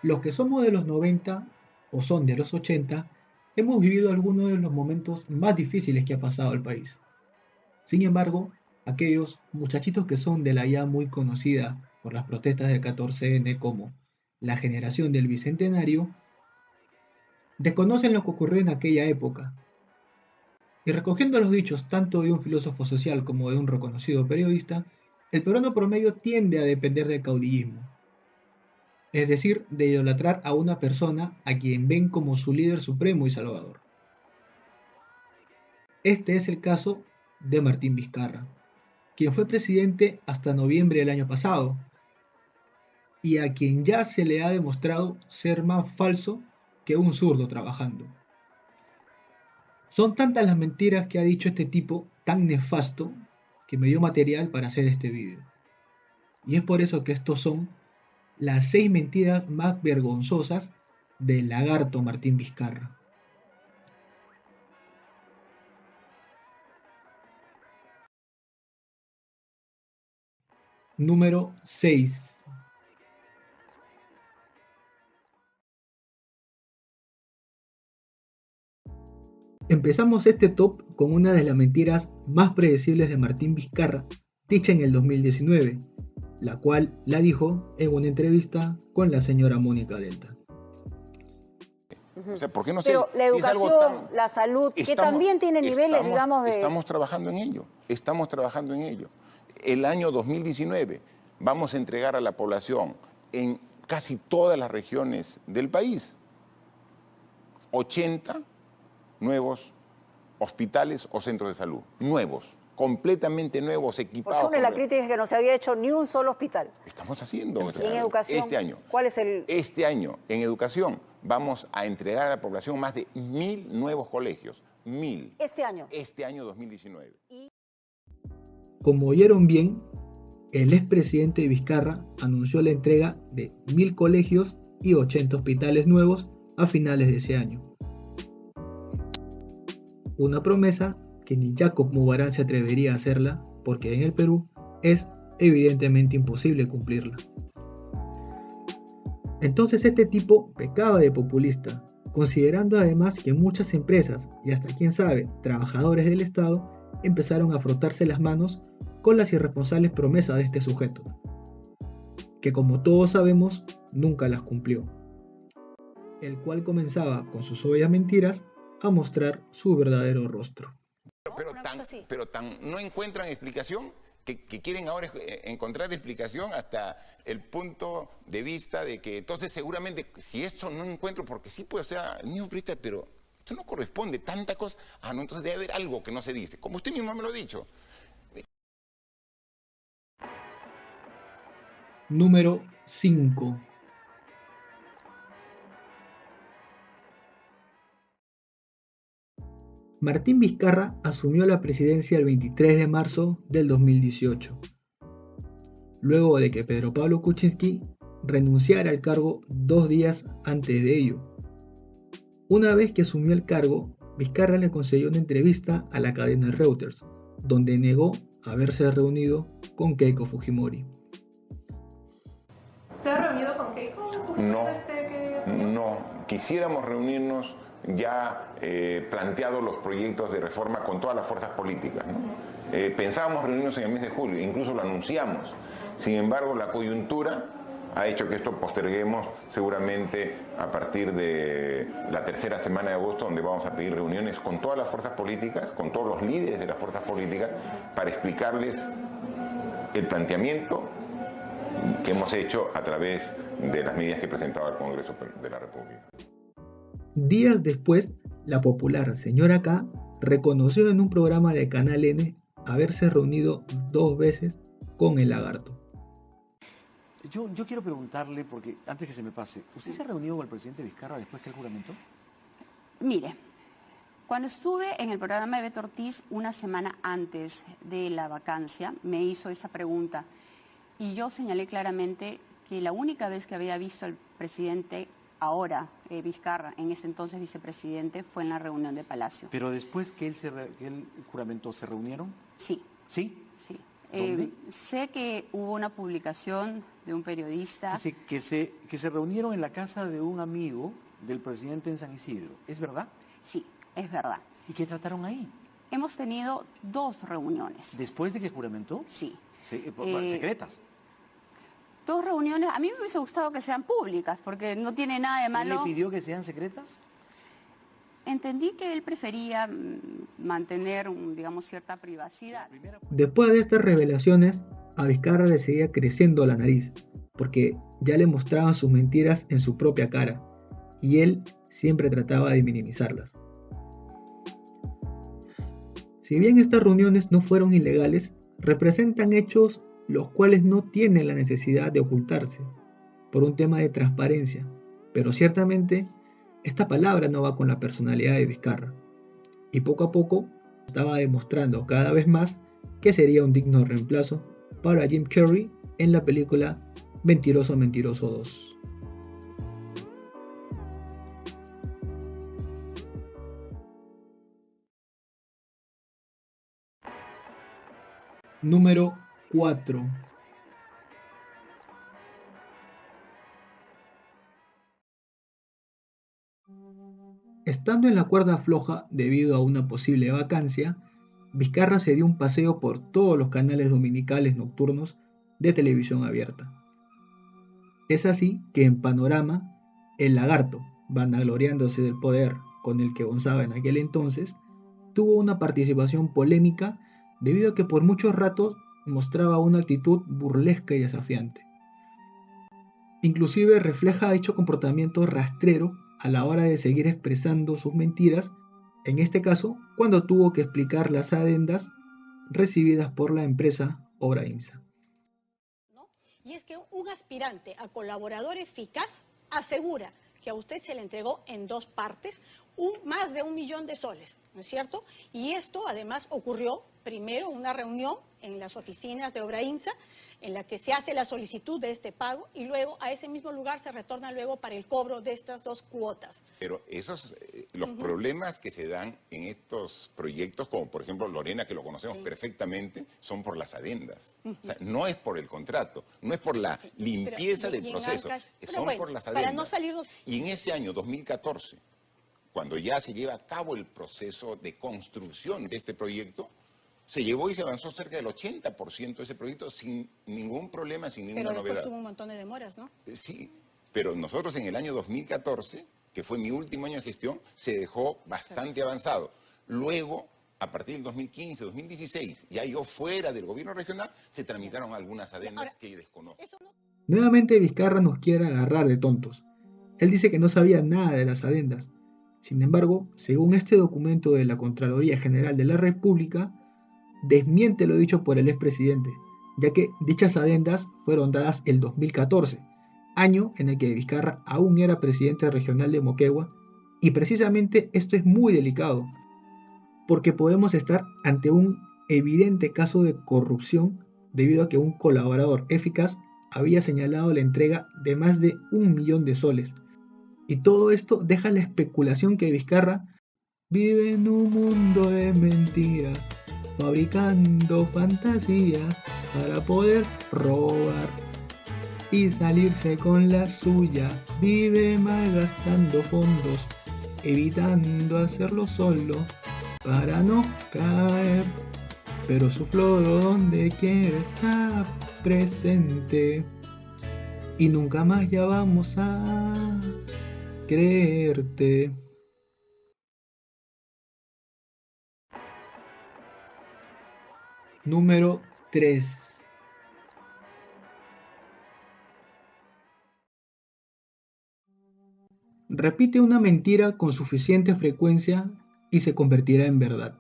Los que somos de los 90 o son de los 80, hemos vivido algunos de los momentos más difíciles que ha pasado el país. Sin embargo, aquellos muchachitos que son de la ya muy conocida por las protestas del 14N como la generación del Bicentenario, desconocen lo que ocurrió en aquella época. Y recogiendo los dichos tanto de un filósofo social como de un reconocido periodista, el peruano promedio tiende a depender del caudillismo, es decir, de idolatrar a una persona a quien ven como su líder supremo y salvador. Este es el caso de Martín Vizcarra, quien fue presidente hasta noviembre del año pasado, y a quien ya se le ha demostrado ser más falso que un zurdo trabajando. Son tantas las mentiras que ha dicho este tipo tan nefasto que me dio material para hacer este vídeo. Y es por eso que estos son las 6 mentiras más vergonzosas del lagarto Martín Vizcarra. Número 6. Empezamos este top con una de las mentiras más predecibles de Martín Vizcarra, dicha en el 2019, la cual la dijo en una entrevista con la señora Mónica Delta. O sea, ¿por qué no Pero sé la si educación, es algo tan... la salud, que también tiene niveles, digamos, de... Estamos trabajando en ello, estamos trabajando en ello. El año 2019 vamos a entregar a la población en casi todas las regiones del país 80 nuevos hospitales o centros de salud, nuevos, completamente nuevos, equipados. Porque una de las críticas es que no se había hecho ni un solo hospital. Estamos haciendo. ¿Y en educación? Este año. ¿Cuál es el...? Este año, en educación, vamos a entregar a la población más de 1.000 nuevos colegios. 1.000. ¿Este año? Este año 2019. Como oyeron bien, el expresidente Vizcarra anunció la entrega de 1.000 colegios y 80 hospitales nuevos a finales de ese año. Una promesa que ni Jacob Mubarán se atrevería a hacerla porque en el Perú es evidentemente imposible cumplirla. Entonces este tipo pecaba de populista, considerando además que muchas empresas y hasta quién sabe, trabajadores del Estado empezaron a frotarse las manos con las irresponsables promesas de este sujeto, que como todos sabemos nunca las cumplió, el cual comenzaba con sus obvias mentiras a mostrar su verdadero rostro. Pero no encuentran explicación que quieren ahora encontrar explicación hasta el punto de vista de que entonces seguramente si esto no encuentro, porque sí puede ser el mismo periodista, pero esto no corresponde, tanta cosa, no, entonces debe haber algo que no se dice, como usted mismo me lo ha dicho. Número 5. Martín Vizcarra asumió la presidencia el 23 de marzo del 2018, luego de que Pedro Pablo Kuczynski renunciara al cargo 2 días antes de ello. Una vez que asumió el cargo, Vizcarra le concedió una entrevista a la cadena Reuters, donde negó haberse reunido con Keiko Fujimori. ¿Se ha reunido con Keiko? No. Quisiéramos reunirnos ya planteados los proyectos de reforma con todas las fuerzas políticas, ¿no? Pensábamos reunirnos en el mes de julio, incluso lo anunciamos. Sin embargo, la coyuntura ha hecho que esto posterguemos seguramente a partir de la tercera semana de agosto, donde vamos a pedir reuniones con todas las fuerzas políticas, con todos los líderes de las fuerzas políticas, para explicarles el planteamiento que hemos hecho a través de las medidas que presentaba el Congreso de la República. Días después, la popular señora K reconoció en un programa de Canal N haberse reunido 2 veces con el lagarto. Yo quiero preguntarle, porque antes que se me pase, ¿usted se ha reunido con el presidente Vizcarra después que él juramentó? Mire, cuando estuve en el programa de Beto Ortiz una semana antes de la vacancia, me hizo esa pregunta y yo señalé claramente que la única vez que había visto al presidente ahora, Vizcarra, en ese entonces vicepresidente, fue en la reunión de Palacio. Pero después que él juramentó, ¿se reunieron? Sí. ¿Sí? Sí. ¿Dónde? Sé que hubo una publicación de un periodista. Que se reunieron en la casa de un amigo del presidente en San Isidro. ¿Es verdad? Sí, es verdad. ¿Y qué trataron ahí? Hemos tenido 2 reuniones. ¿Después de que juramentó? Sí. ¿Secretas? 2 reuniones. A mí me hubiese gustado que sean públicas, porque no tiene nada de ¿Él malo. le pidió que sean secretas? Entendí que él prefería mantener, digamos, cierta privacidad. Después de estas revelaciones, a Vizcarra le seguía creciendo la nariz, porque ya le mostraban sus mentiras en su propia cara, y él siempre trataba de minimizarlas. Si bien estas reuniones no fueron ilegales, representan hechos los cuales no tienen la necesidad de ocultarse, por un tema de transparencia, pero ciertamente esta palabra no va con la personalidad de Vizcarra, y poco a poco estaba demostrando cada vez más que sería un digno reemplazo para Jim Carrey en la película Mentiroso Mentiroso 2. Número 4. Estando en la cuerda floja debido a una posible vacancia, Vizcarra se dio un paseo por todos los canales dominicales nocturnos de televisión abierta. Es así que en Panorama, el lagarto, vanagloriándose del poder con el que gozaba en aquel entonces, tuvo una participación polémica debido a que por muchos ratos mostraba una actitud burlesca y desafiante. Inclusive refleja dicho comportamiento rastrero a la hora de seguir expresando sus mentiras, en este caso cuando tuvo que explicar las adendas recibidas por la empresa Obrainsa. Y es que un aspirante a colaborador eficaz asegura que a usted se le entregó en 2 partes más de 1 millón de soles, ¿no es cierto? Y esto además ocurrió primero una reunión en las oficinas de Obrainsa en la que se hace la solicitud de este pago y luego a ese mismo lugar se retorna luego para el cobro de estas 2 cuotas. Pero los problemas que se dan en estos proyectos, como por ejemplo Lorena, que lo conocemos perfectamente, son por las adendas. O sea, no es por el contrato, no es por la limpieza del proceso, son por las adendas. Para no salirnos... Y en ese año 2014, cuando ya se lleva a cabo el proceso de construcción de este proyecto, se llevó y se avanzó cerca del 80% de ese proyecto sin ningún problema, sin ninguna novedad. Pero después tuvo un montón de demoras, ¿no? Sí, pero nosotros en el año 2014, que fue mi último año de gestión, se dejó bastante avanzado. Luego, a partir del 2015, 2016, ya yo fuera del gobierno regional, se tramitaron algunas adendas que desconozco. Nuevamente Vizcarra nos quiere agarrar de tontos. Él dice que no sabía nada de las adendas. Sin embargo, según este documento de la Contraloría General de la República, desmiente lo dicho por el expresidente, ya que dichas adendas fueron dadas el 2014, año en el que Vizcarra aún era presidente regional de Moquegua, y precisamente esto es muy delicado, porque podemos estar ante un evidente caso de corrupción debido a que un colaborador eficaz había señalado la entrega de más de 1 millón de soles. Y todo esto deja la especulación que Vizcarra vive en un mundo de mentiras, fabricando fantasías para poder robar y salirse con la suya. Vive malgastando fondos, evitando hacerlo solo para no caer, pero su flor donde quiera está presente y nunca más ya vamos a creerte. Número 3. Repite una mentira con suficiente frecuencia y se convertirá en verdad.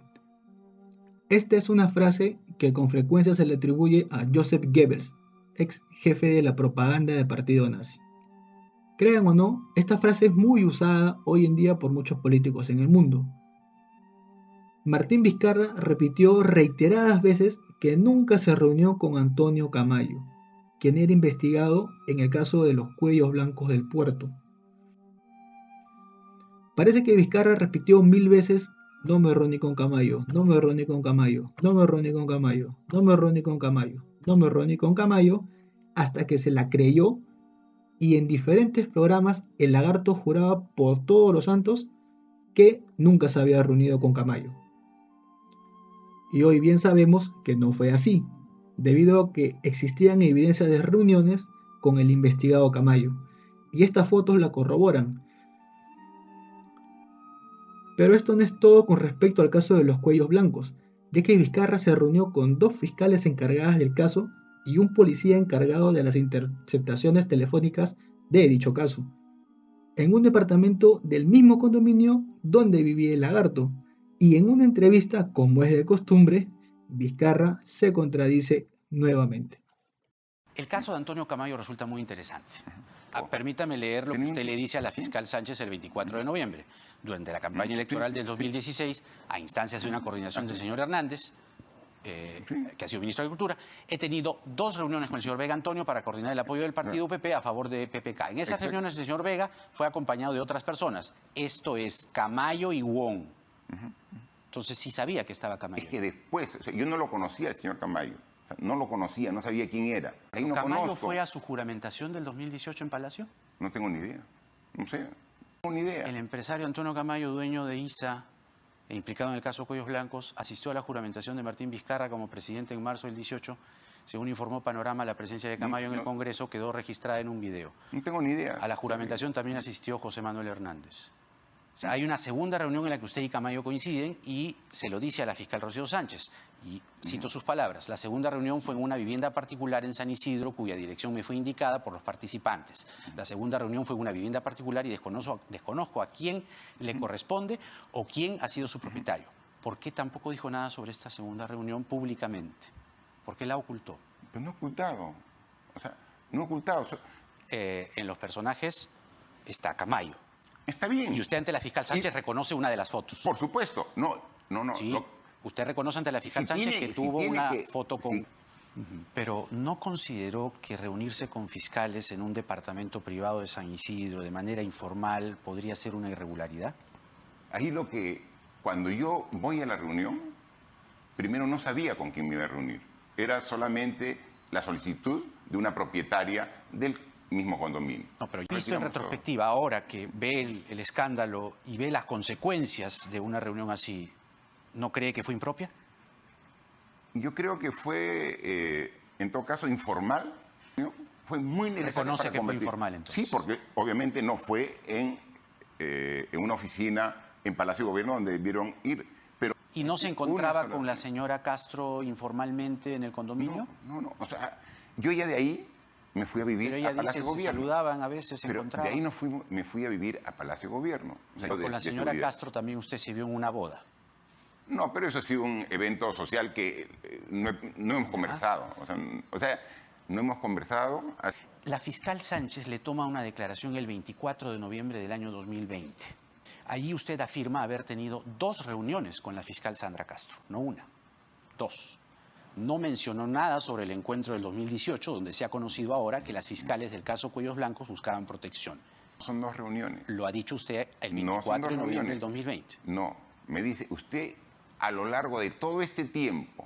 Esta es una frase que con frecuencia se le atribuye a Joseph Goebbels, ex jefe de la propaganda del partido nazi. Crean o no, esta frase es muy usada hoy en día por muchos políticos en el mundo. Martín Vizcarra repitió reiteradas veces que nunca se reunió con Antonio Camayo, quien era investigado en el caso de los cuellos blancos del puerto. Parece que Vizcarra repitió 1000 veces no me erró ni con Camayo, no me erró ni con Camayo, no me erró ni con Camayo, no me erró ni con Camayo, no me erró ni con Camayo, hasta que se la creyó y en diferentes programas el lagarto juraba por todos los santos que nunca se había reunido con Camayo. Y hoy bien sabemos que no fue así, debido a que existían evidencias de reuniones con el investigado Camayo, y estas fotos la corroboran. Pero esto no es todo con respecto al caso de los cuellos blancos, ya que Vizcarra se reunió con 2 fiscales encargadas del caso y un policía encargado de las interceptaciones telefónicas de dicho caso, en un departamento del mismo condominio donde vivía el lagarto, y en una entrevista, como es de costumbre, Vizcarra se contradice nuevamente. El caso de Antonio Camayo resulta muy interesante. Permítame leer lo que usted le dice a la fiscal Sánchez el 24 de noviembre. Durante la campaña electoral del 2016, a instancias de una coordinación del señor Hernández, que ha sido ministro de Agricultura, he tenido 2 reuniones con el señor Vega Antonio para coordinar el apoyo del partido UPP a favor de PPK. En esas reuniones el señor Vega fue acompañado de otras personas. Esto es Camayo y Wong. Entonces sí sabía que estaba Camayo. Es que después, yo no lo conocía al señor Camayo. No lo conocía, no sabía quién era. Ahí no ¿Camayo conozco. fue a su juramentación del 2018 en Palacio? No tengo ni idea. No sé. No tengo ni idea. El empresario Antonio Camayo, dueño de ISA e implicado en el caso Cuellos Blancos, asistió a la juramentación de Martín Vizcarra como presidente en marzo del 18. Según informó Panorama, la presencia de Camayo en el Congreso quedó registrada en un video. No tengo ni idea. A la juramentación también asistió José Manuel Hernández. O sea, hay una segunda reunión en la que usted y Camayo coinciden y se lo dice a la fiscal Rocío Sánchez. Y cito sus palabras: la segunda reunión fue en una vivienda particular en San Isidro, cuya dirección me fue indicada por los participantes. La segunda reunión fue en una vivienda particular y desconozco a quién le corresponde o quién ha sido su propietario. ¿Por qué tampoco dijo nada sobre esta segunda reunión públicamente? ¿Por qué la ocultó? Pero no he ocultado. O sea, no he ocultado. En los personajes está Camayo. Está bien. Y usted ante la fiscal Sánchez reconoce una de las fotos. Por supuesto. No. Sí, usted reconoce ante la fiscal Sánchez que tuvo una foto con... Sí. Pero ¿no consideró que reunirse con fiscales en un departamento privado de San Isidro de manera informal podría ser una irregularidad? Ahí cuando yo voy a la reunión, primero no sabía con quién me iba a reunir. Era solamente la solicitud de una propietaria del mismo condominio. No, pero visto en retrospectiva, ahora que ve el escándalo y ve las consecuencias de una reunión así, ¿no cree que fue impropia? Yo creo que fue, en todo caso, informal. ¿No? Fue muy necesario. ¿Reconoce que fue informal entonces? Sí, porque obviamente no fue en una oficina en Palacio de Gobierno donde debieron ir. Pero ¿y no se encontraba con la señora Castro informalmente en el condominio? No. O sea, yo ya de ahí me fui a vivir a Palacio de Gobierno. Se saludaban a veces, se pero encontraban. De ahí me fui a vivir a Palacio de Gobierno. O sea, con la señora Castro también usted se vio en una boda. No, pero eso ha sido un evento social que no hemos conversado. O sea, no hemos conversado. La fiscal Sánchez le toma una declaración el 24 de noviembre del año 2020. Allí usted afirma haber tenido 2 reuniones con la fiscal Sandra Castro, no una, 2. No mencionó nada sobre el encuentro del 2018, donde se ha conocido ahora que las fiscales del caso Cuellos Blancos buscaban protección. Son 2 reuniones. Lo ha dicho usted el 24 de noviembre del 2020. No, me dice, usted a lo largo de todo este tiempo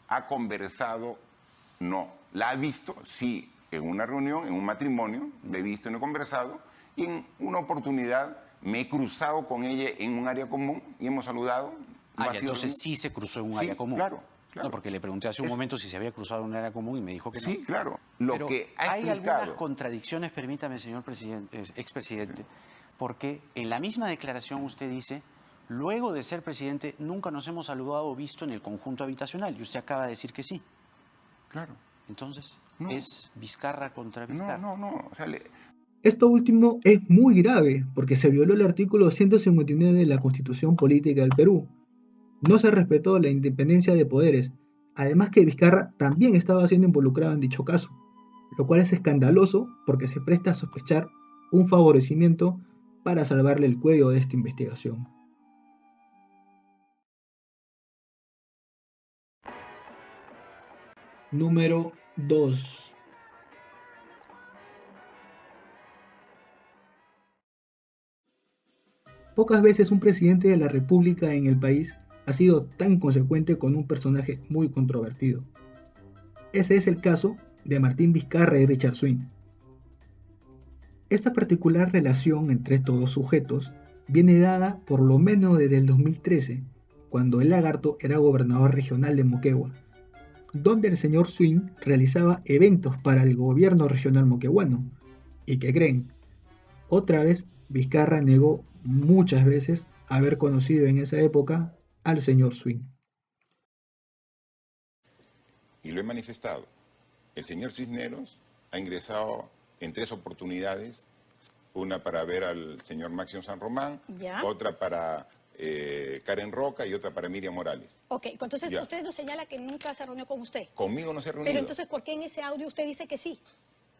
ha conversado, no. ¿La ha visto? Sí, en una reunión, en un matrimonio, la he visto y no he conversado, y en una oportunidad me he cruzado con ella en un área común y hemos saludado. Entonces sí se cruzó en un área común. Claro. No, porque le pregunté hace un momento si se había cruzado en un área común y me dijo que no. Sí, claro. Pero hay algunas contradicciones, permítame, señor expresidente, porque en la misma declaración usted dice: luego de ser presidente nunca nos hemos saludado o visto en el conjunto habitacional, y usted acaba de decir que sí. Claro. Entonces, ¿es Vizcarra contra Vizcarra? No. O sea, Esto último es muy grave porque se violó el artículo 159 de la Constitución Política del Perú. No se respetó la independencia de poderes, además que Vizcarra también estaba siendo involucrado en dicho caso, lo cual es escandaloso porque se presta a sospechar un favorecimiento para salvarle el cuello de esta investigación. Número 2. Pocas veces un presidente de la República en el país ha sido tan consecuente con un personaje muy controvertido. Ese es el caso de Martín Vizcarra y Richard Swing. Esta particular relación entre estos dos sujetos viene dada por lo menos desde el 2013, cuando el Lagarto era gobernador regional de Moquegua, donde el señor Swing realizaba eventos para el gobierno regional moqueguano. ¿Y qué creen? Otra vez, Vizcarra negó muchas veces haber conocido en esa época al señor Swing. Y lo he manifestado. El señor Cisneros ha ingresado en 3 oportunidades, una para ver al señor Máximo San Román, otra para Karen Roca y otra para Miriam Morales. Ok, entonces usted nos señala que nunca se reunió con usted. Conmigo no se ha reunido. Pero entonces, ¿por qué en ese audio usted dice que sí?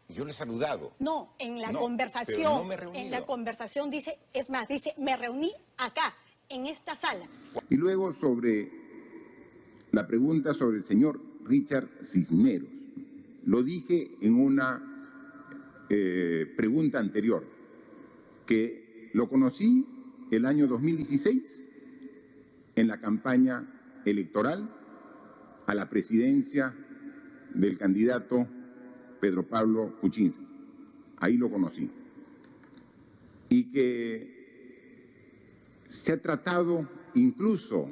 Yo le he saludado. No, en la conversación. Pero no me he reunido. En la conversación dice, es más, dice, me reuní acá, en esta sala. Y luego sobre la pregunta sobre el señor Richard Cisneros. Lo dije en una pregunta anterior, que lo conocí el año 2016 en la campaña electoral a la presidencia del candidato Pedro Pablo Kuczynski. Ahí lo conocí. Y que se ha tratado incluso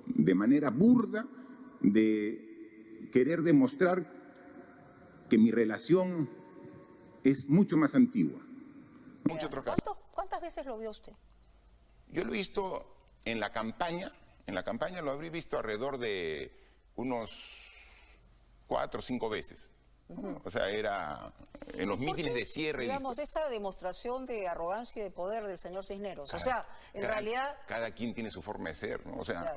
de manera burda de querer demostrar que mi relación es mucho más antigua. ¿Cuántas veces lo vio usted? Yo lo he visto en la campaña lo habré visto alrededor de unos 4 o 5 veces. O sea, era en los mítines de cierre. Digamos, esa demostración de arrogancia y de poder del señor Cisneros. En realidad... Cada quien tiene su forma de ser, ¿no? O sea,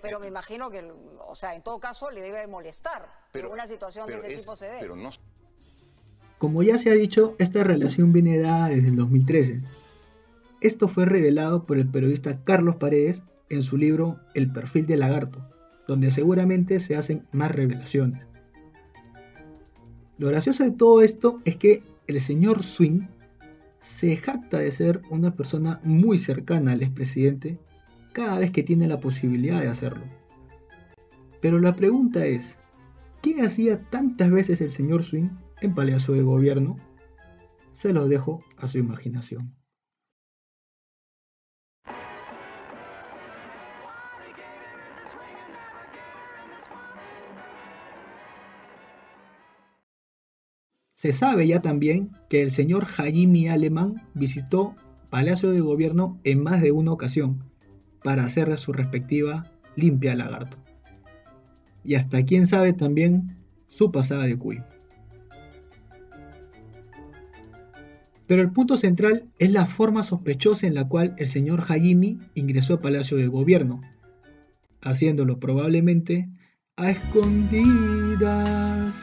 pero me imagino que, en todo caso, le debe molestar que una situación de ese tipo se dé. Pero no... Como ya se ha dicho, esta relación viene dada desde el 2013. Esto fue revelado por el periodista Carlos Paredes en su libro El perfil del lagarto, donde seguramente se hacen más revelaciones. Lo gracioso de todo esto es que el señor Swing se jacta de ser una persona muy cercana al expresidente cada vez que tiene la posibilidad de hacerlo. Pero la pregunta es, ¿qué hacía tantas veces el señor Swing en Palacio de Gobierno? Se los dejo a su imaginación. Se sabe ya también que el señor Jaime Alemán visitó Palacio de Gobierno en más de una ocasión para hacerle su respectiva limpia al lagarto. Y hasta quién sabe también su pasada de cuy. Pero el punto central es la forma sospechosa en la cual el señor Jaime ingresó al Palacio de Gobierno, haciéndolo probablemente a escondidas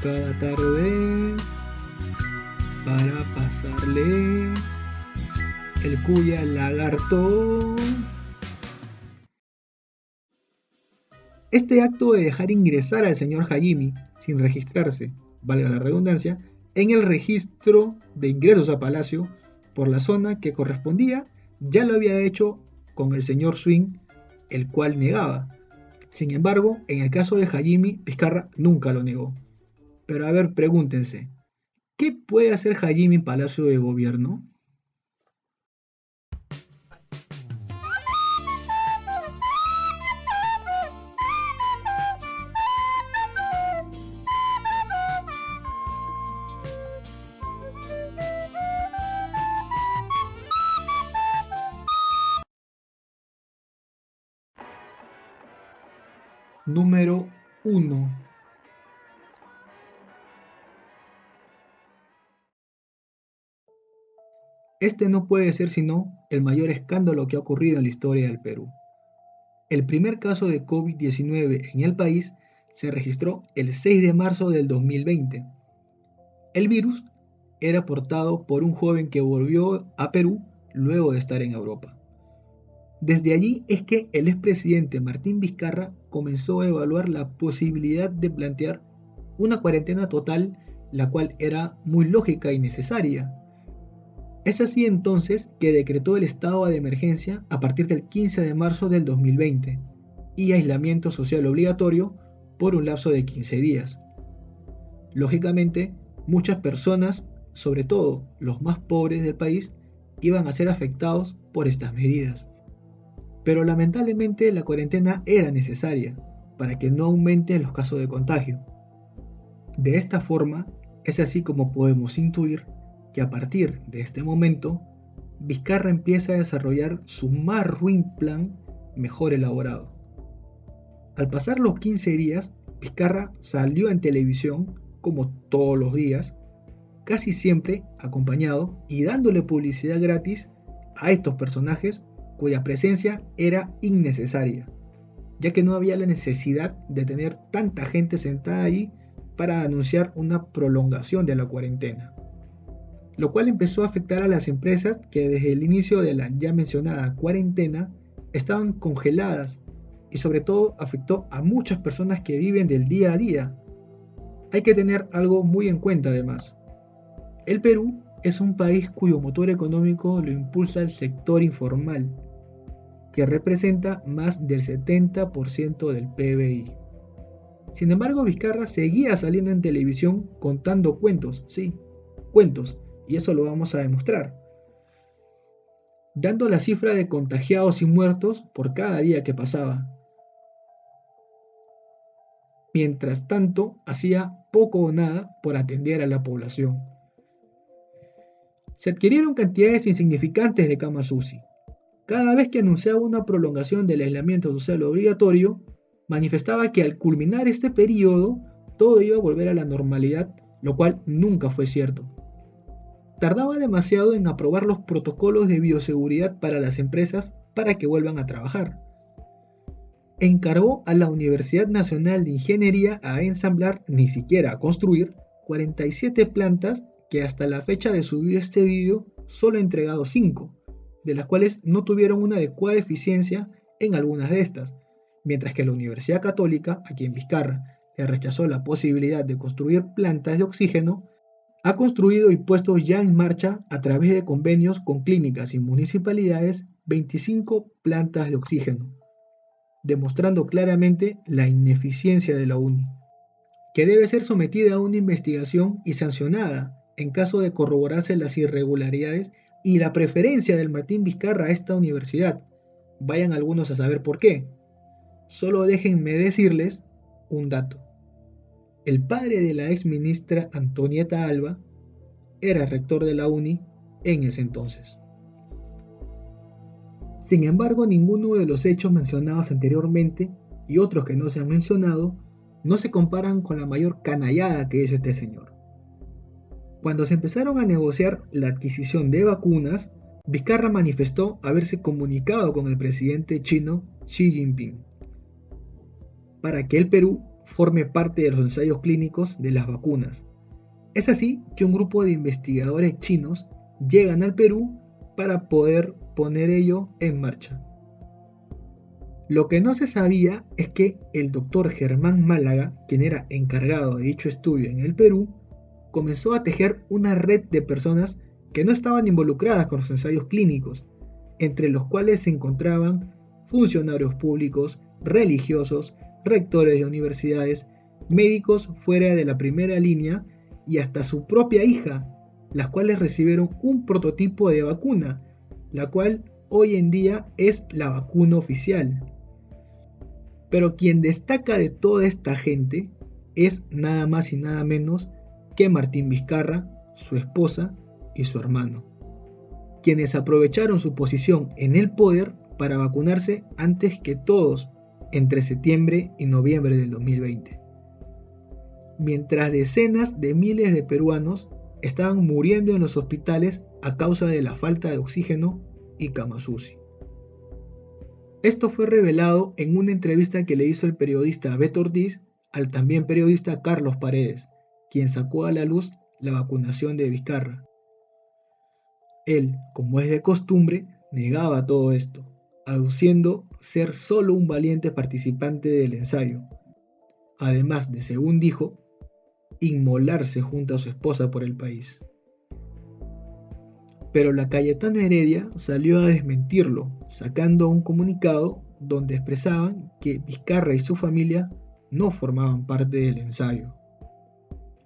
cada tarde para pasarle el cuy al lagarto. Este acto de dejar ingresar al señor Jaime sin registrarse, valga la redundancia, en el registro de ingresos a Palacio por la zona que correspondía, ya lo había hecho con el señor Swing, el cual negaba. Sin embargo, en el caso de Jaime, Vizcarra nunca lo negó. Pero a ver, pregúntense, ¿qué puede hacer Jaime en Palacio de Gobierno? Número 1. Este no puede ser sino el mayor escándalo que ha ocurrido en la historia del Perú. El primer caso de COVID-19 en el país se registró el 6 de marzo del 2020. El virus era portado por un joven que volvió a Perú luego de estar en Europa. Desde allí es que el expresidente Martín Vizcarra comenzó a evaluar la posibilidad de plantear una cuarentena total, la cual era muy lógica y necesaria. Es así entonces que decretó el estado de emergencia a partir del 15 de marzo del 2020 y aislamiento social obligatorio por un lapso de 15 días. Lógicamente, muchas personas, sobre todo los más pobres del país, iban a ser afectados por estas medidas. Pero lamentablemente la cuarentena era necesaria para que no aumenten los casos de contagio. De esta forma, es así como podemos intuir que a partir de este momento, Vizcarra empieza a desarrollar su más ruin plan mejor elaborado. Al pasar los 15 días, Vizcarra salió en televisión, como todos los días, casi siempre acompañado y dándole publicidad gratis a estos personajes cuya presencia era innecesaria, ya que no había la necesidad de tener tanta gente sentada ahí para anunciar una prolongación de la cuarentena, lo cual empezó a afectar a las empresas que desde el inicio de la ya mencionada cuarentena estaban congeladas y sobre todo afectó a muchas personas que viven del día a día. Hay que tener algo muy en cuenta además. El Perú es un país cuyo motor económico lo impulsa el sector informal, que representa más del 70% del PBI. Sin embargo, Vizcarra seguía saliendo en televisión contando cuentos, sí, cuentos, y eso lo vamos a demostrar, dando la cifra de contagiados y muertos por cada día que pasaba. Mientras tanto, hacía poco o nada por atender a la población. Se adquirieron cantidades insignificantes de camas UCI. Cada vez que anunciaba una prolongación del aislamiento social obligatorio, manifestaba que al culminar este periodo, todo iba a volver a la normalidad, lo cual nunca fue cierto. Tardaba demasiado en aprobar los protocolos de bioseguridad para las empresas para que vuelvan a trabajar. Encargó a la Universidad Nacional de Ingeniería a ensamblar, ni siquiera a construir, 47 plantas que hasta la fecha de subir este vídeo solo ha entregado 5, de las cuales no tuvieron una adecuada eficiencia en algunas de estas, mientras que la Universidad Católica, a quien Vizcarra le rechazó la posibilidad de construir plantas de oxígeno, ha construido y puesto ya en marcha a través de convenios con clínicas y municipalidades 25 plantas de oxígeno, demostrando claramente la ineficiencia de la UNI, que debe ser sometida a una investigación y sancionada en caso de corroborarse las irregularidades y la preferencia del Martín Vizcarra a esta universidad. Vayan algunos a saber por qué. Solo déjenme decirles un dato. El padre de la ex ministra Antonieta Alba era rector de la UNI en ese entonces. Sin embargo, ninguno de los hechos mencionados anteriormente y otros que no se han mencionado no se comparan con la mayor canallada que hizo este señor. Cuando se empezaron a negociar la adquisición de vacunas, Vizcarra manifestó haberse comunicado con el presidente chino Xi Jinping para que el Perú forme parte de los ensayos clínicos de las vacunas. Es así que un grupo de investigadores chinos llegan al Perú para poder poner ello en marcha. Lo que no se sabía es que el doctor Germán Málaga, quien era encargado de dicho estudio en el Perú, comenzó a tejer una red de personas que no estaban involucradas con los ensayos clínicos, entre los cuales se encontraban funcionarios públicos, religiosos, rectores de universidades, médicos fuera de la primera línea y hasta su propia hija, las cuales recibieron un prototipo de vacuna, la cual hoy en día es la vacuna oficial. Pero quien destaca de toda esta gente es nada más y nada menos que Martín Vizcarra, su esposa y su hermano, quienes aprovecharon su posición en el poder para vacunarse antes que todos entre septiembre y noviembre del 2020. Mientras decenas de miles de peruanos estaban muriendo en los hospitales a causa de la falta de oxígeno y camas UCI. Esto fue revelado en una entrevista que le hizo el periodista Beto Ortiz al también periodista Carlos Paredes, quien sacó a la luz la vacunación de Vizcarra. Él, como es de costumbre, negaba todo esto, aduciendo ser solo un valiente participante del ensayo, además de, según dijo, inmolarse junto a su esposa por el país. pero la Cayetano Heredia salió a desmentirlo, sacando un comunicado donde expresaban que Vizcarra y su familia no formaban parte del ensayo.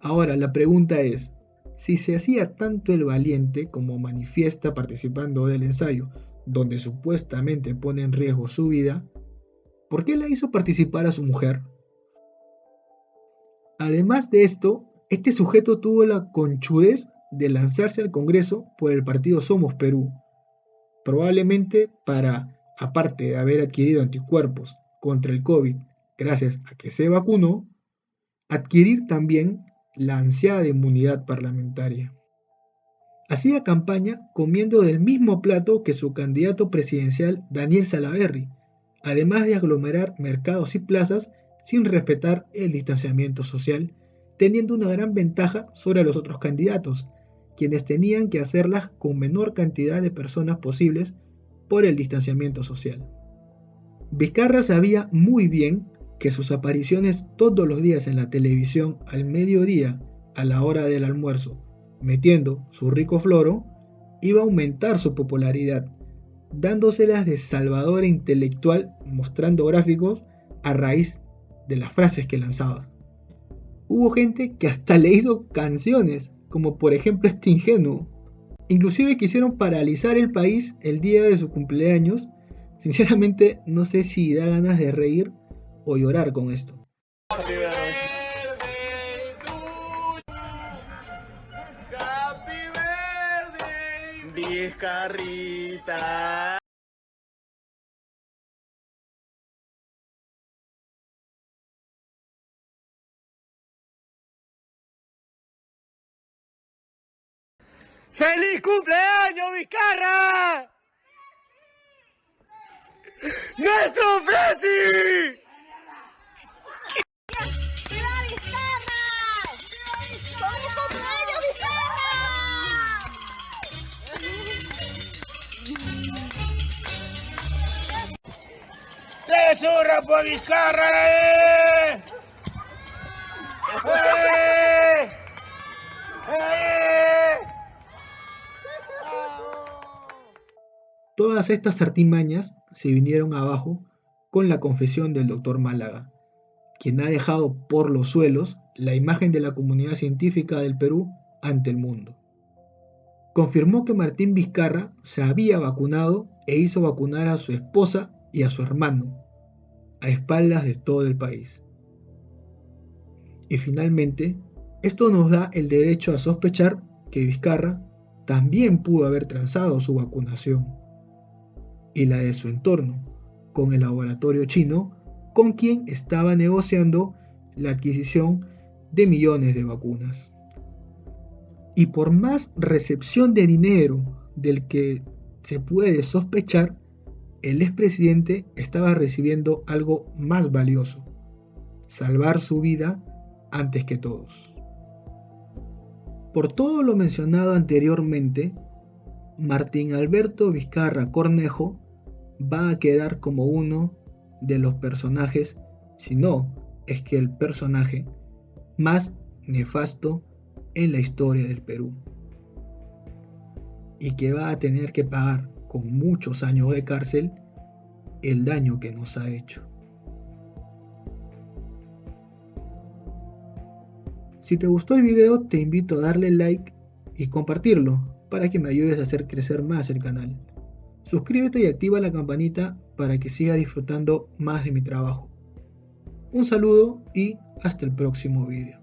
Ahora, la pregunta es, si se hacía tanto el valiente como manifiesta participando del ensayo, donde supuestamente pone en riesgo su vida, ¿por qué la hizo participar a su mujer? Además de esto, este sujeto tuvo la conchudez de lanzarse al Congreso por el partido Somos Perú, probablemente para, aparte de haber adquirido anticuerpos contra el COVID gracias a que se vacunó, adquirir también la ansiada inmunidad parlamentaria. Hacía campaña comiendo del mismo plato que su candidato presidencial Daniel Salaverry, además de aglomerar mercados y plazas sin respetar el distanciamiento social, teniendo una gran ventaja sobre los otros candidatos, quienes tenían que hacerlas con menor cantidad de personas posibles por el distanciamiento social. Vizcarra sabía muy bien que sus apariciones todos los días en la televisión al mediodía, a la hora del almuerzo, metiendo su rico floro, iba a aumentar su popularidad, dándoselas de salvadora intelectual mostrando gráficos a raíz de las frases que lanzaba. Hubo gente que hasta le hizo canciones, como por ejemplo este ingenuo. Inclusive quisieron paralizar el país el día de su cumpleaños. Sinceramente no sé si da ganas de reír o llorar con esto. Happy birthday, Vizcarrita. ¡Feliz cumpleaños, Vizcarra! ¡Nuestro Presi! ¡Viva Vizcarra! ¡Feliz cumpleaños, Vizcarra! ¡Te zurra por Vizcarra! ¡Eh! Todas estas artimañas se vinieron abajo con la confesión del doctor Málaga, quien ha dejado por los suelos la imagen de la comunidad científica del Perú ante el mundo. Confirmó que Martín Vizcarra se había vacunado e hizo vacunar a su esposa y a su hermano, a espaldas de todo el país. Y finalmente, esto nos da el derecho a sospechar que Vizcarra también pudo haber transado su vacunación y la de su entorno con el laboratorio chino con quien estaba negociando la adquisición de millones de vacunas. Y por más recepción de dinero del que se puede sospechar, el expresidente estaba recibiendo algo más valioso: salvar su vida antes que todos. Por todo lo mencionado anteriormente, Martín Alberto Vizcarra Cornejo va a quedar como uno de los personajes, si no es que el personaje más nefasto en la historia del Perú, y que va a tener que pagar con muchos años de cárcel el daño que nos ha hecho. Si te gustó el video, te invito a darle like y compartirlo para que me ayudes a hacer crecer más el canal. Suscríbete y activa la campanita para que sigas disfrutando más de mi trabajo. Un saludo y hasta el próximo video.